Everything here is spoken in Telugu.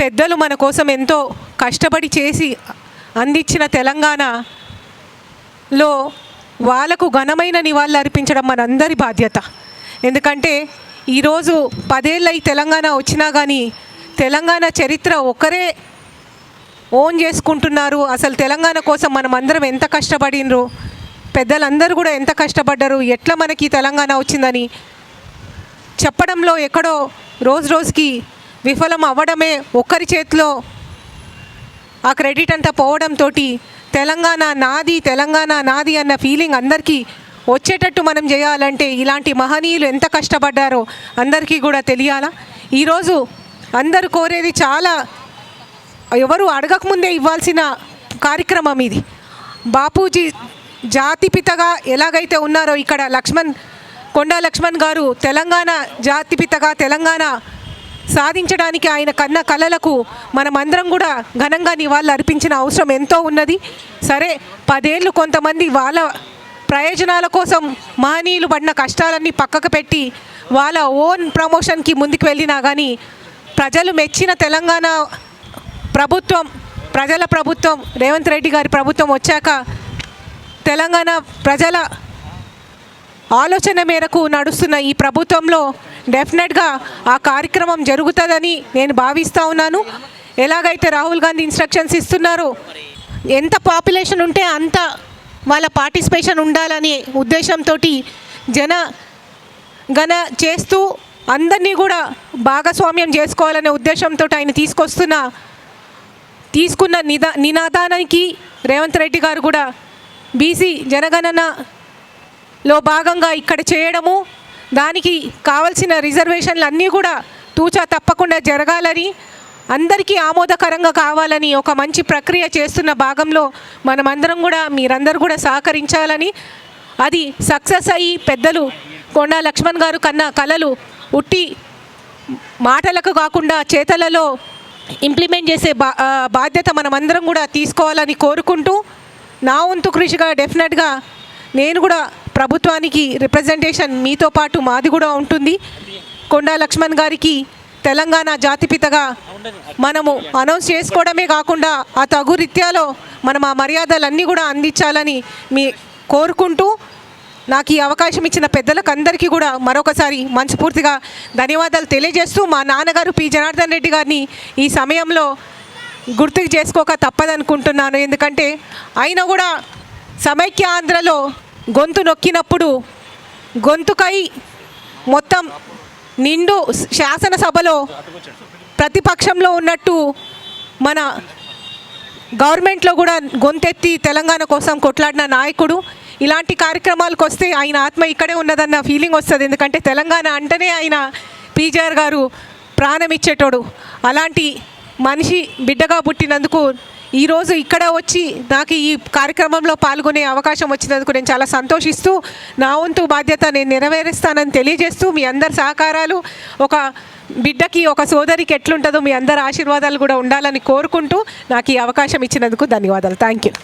పెద్దలు మన కోసం ఎంతో కష్టపడి చేసి అందించిన తెలంగాణలో వాళ్ళకు ఘనమైన నివాళులు అర్పించడం మనందరి బాధ్యత. ఎందుకంటే ఈరోజు 10 ఏళ్ళ ఈ తెలంగాణ వచ్చినా కానీ తెలంగాణ చరిత్ర ఒకరే ఓన్ చేసుకుంటున్నారు. అసలు తెలంగాణ కోసం మనం అందరం ఎంత కష్టపడినరు, పెద్దలందరూ కూడా ఎంత కష్టపడ్డారు, ఎట్లా మనకి తెలంగాణ వచ్చిందని చెప్పడంలో ఎక్కడో రోజు రోజుకి విఫలం అవ్వడమే, ఒక్కరి చేతిలో ఆ క్రెడిట్ అంతా పోవడంతో తెలంగాణ నాది అన్న ఫీలింగ్ అందరికీ వచ్చేటట్టు మనం చేయాలంటే ఇలాంటి మహనీయులు ఎంత కష్టపడ్డారో అందరికీ కూడా తెలియాలా. ఈరోజు అందరూ కోరేది చాలా, ఎవరు అడగకముందే ఇవ్వాల్సిన కార్యక్రమం ఇది. బాపూజీ జాతిపితగా ఎలాగైతే ఉన్నారో ఇక్కడ కొండా లక్ష్మణ్ గారు తెలంగాణ జాతిపితగా తెలంగాణ సాధించడానికి ఆయన కన్న కలలకు మనమందరం కూడా ఘనంగా నివాళులు అర్పించిన అవసరం ఎంతో ఉన్నది. సరే 10 ఏళ్ళు కొంతమంది వాళ్ళ ప్రయోజనాల కోసం మహనీయులు పడిన కష్టాలన్నీ పక్కకు పెట్టి వాళ్ళ ఓన్ ప్రమోషన్కి ముందుకు వెళ్ళినా కానీ ప్రజలు మెచ్చిన తెలంగాణ ప్రభుత్వం, ప్రజల ప్రభుత్వం, రేవంత్ రెడ్డి గారి ప్రభుత్వం వచ్చాక తెలంగాణ ప్రజల ఆలోచన మేరకు నడుస్తున్న ఈ ప్రభుత్వంలో డెఫినెట్గా ఆ కార్యక్రమం జరుగుతుందని నేను భావిస్తూ ఉన్నాను. ఎలాగైతే రాహుల్ గాంధీ ఇన్స్ట్రక్షన్స్ ఇస్తున్నారో ఎంత పాపులేషన్ ఉంటే అంత వాళ్ళ పార్టిసిపేషన్ ఉండాలనే ఉద్దేశంతో జనగణ చేస్తూ అందరినీ కూడా భాగస్వామ్యం చేసుకోవాలనే ఉద్దేశంతో ఆయన తీసుకున్న నినాదానికి రేవంత్ రెడ్డి గారు కూడా బీసీ జనగణనలో భాగంగా ఇక్కడ చేయడము, దానికి కావలసిన రిజర్వేషన్లు అన్నీ కూడా తూచా తప్పకుండా జరగాలని, అందరికీ ఆమోదకరంగా కావాలని ఒక మంచి ప్రక్రియ చేస్తున్న భాగంలో మనమందరం కూడా మీరందరూ కూడా సహకరించాలని, అది సక్సెస్ అయ్యి పెద్దలు కొండా లక్ష్మణ్ గారు కన్నా కలలు ఉట్టి మాటలకు కాకుండా చేతలలో ఇంప్లిమెంట్ చేసే బాధ్యత మనమందరం కూడా తీసుకోవాలని కోరుకుంటూ, నా వంతు కృషిగా డెఫినెట్గా నేను కూడా ప్రభుత్వానికి రిప్రజెంటేషన్ మీతో పాటు మాది కూడా ఉంటుంది. కొండా లక్ష్మణ్ గారికి తెలంగాణ జాతిపితగా మనము అనౌన్స్ చేసుకోవడమే కాకుండా ఆ తగు రీత్యాలో మనం ఆ మర్యాదలన్నీ కూడా అందించాలని కోరుకుంటూ, నాకు ఈ అవకాశం ఇచ్చిన పెద్దలకు అందరికీ కూడా మరొకసారి మనస్ఫూర్తిగా ధన్యవాదాలు తెలియజేస్తూ, మా నాన్నగారు పి జనార్దన్ రెడ్డి గారిని ఈ సమయంలో గుర్తుకు చేసుకోక తప్పదనుకుంటున్నాను. ఎందుకంటే ఆయన కూడా సమైక్య ఆంధ్రలో గొంతు నొక్కినప్పుడు గొంతుకై మొత్తం నిండు శాసనసభలో ప్రతిపక్షంలో ఉన్నట్టు మన గవర్నమెంట్లో కూడా గొంతెత్తి తెలంగాణ కోసం కొట్లాడిన నాయకుడు. ఇలాంటి కార్యక్రమాలకు వస్తే ఆయన ఆత్మ ఇక్కడే ఉన్నదన్న ఫీలింగ్ వస్తుంది. ఎందుకంటే తెలంగాణ అంటేనే ఆయన పీజీఆర్ గారు ప్రాణం ఇచ్చేటోడు. అలాంటి మనిషి బిడ్డగా పుట్టినందుకు ఈరోజు ఇక్కడ వచ్చి నాకు ఈ కార్యక్రమంలో పాల్గొనే అవకాశం వచ్చినందుకు నేను చాలా సంతోషిస్తూ, నా వంతు బాధ్యత నేను నెరవేరుస్తానని తెలియజేస్తూ, మీ అందరి సహకారాలు ఒక బిడ్డకి ఒక సోదరికి ఎట్లుంటుందో మీ అందరి ఆశీర్వాదాలు కూడా ఉండాలని కోరుకుంటూ నాకు ఈ అవకాశం ఇచ్చినందుకు ధన్యవాదాలు. Thank you.